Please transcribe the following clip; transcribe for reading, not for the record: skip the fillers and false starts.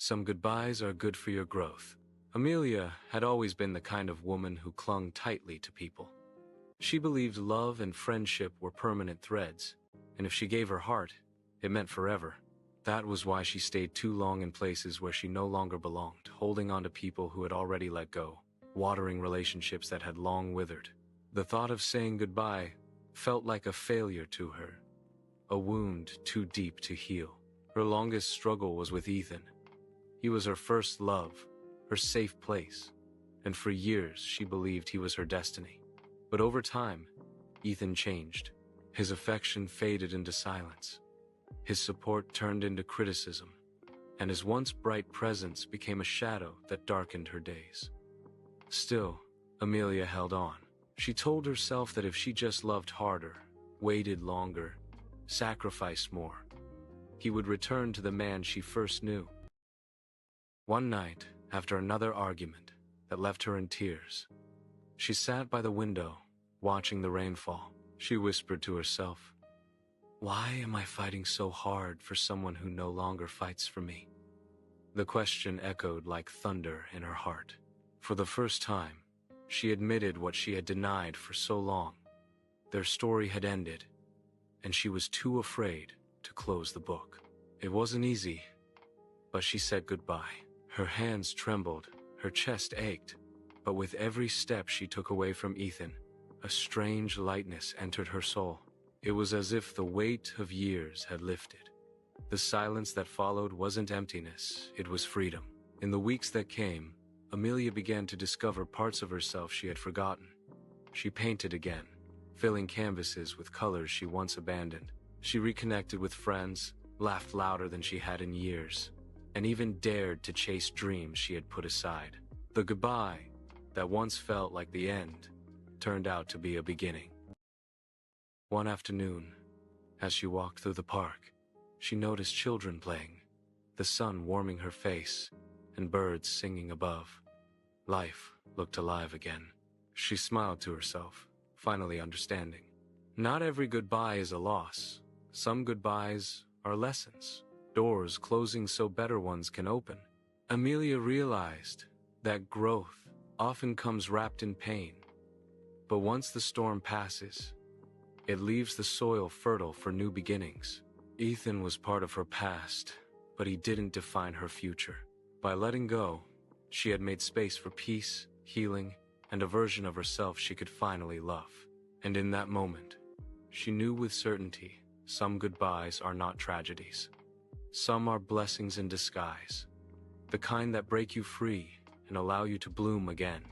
Some goodbyes are good for your growth. Amelia had always been the kind of woman who clung tightly to people. She believed love and friendship were permanent threads, and if she gave her heart, it meant forever. That was why she stayed too long in places where she no longer belonged, holding on to people who had already let go, watering relationships that had long withered. The thought of saying goodbye felt like a failure to her, a wound too deep to heal. Her longest struggle was with Ethan. He was her first love, her safe place, and for years she believed he was her destiny. But over time, Ethan changed. His affection faded into silence. His support turned into criticism, and his once bright presence became a shadow that darkened her days. Still, Amelia held on. She told herself that if she just loved harder, waited longer, sacrificed more, he would return to the man she first knew. One night, after another argument that left her in tears, she sat by the window, watching the rain fall. She whispered to herself, "Why am I fighting so hard for someone who no longer fights for me?" The question echoed like thunder in her heart. For the first time, she admitted what she had denied for so long. Their story had ended, and she was too afraid to close the book. It wasn't easy, but she said goodbye. Her hands trembled, her chest ached, but with every step she took away from Ethan, a strange lightness entered her soul. It was as if the weight of years had lifted. The silence that followed wasn't emptiness, it was freedom. In the weeks that came, Amelia began to discover parts of herself she had forgotten. She painted again, filling canvases with colors she once abandoned. She reconnected with friends, laughed louder than she had in years, and even dared to chase dreams she had put aside. The goodbye that once felt like the end turned out to be a beginning. One afternoon, as she walked through the park, she noticed children playing, the sun warming her face, and birds singing above. Life looked alive again. She smiled to herself, finally understanding. Not every goodbye is a loss. Some goodbyes are lessons, doors closing so better ones can open. Amelia realized that growth often comes wrapped in pain, but once the storm passes, it leaves the soil fertile for new beginnings. Ethan was part of her past, but he didn't define her future. By letting go, she had made space for peace, healing, and a version of herself she could finally love. And in that moment, she knew with certainty some goodbyes are not tragedies. Some are blessings in disguise, the kind that break you free and allow you to bloom again.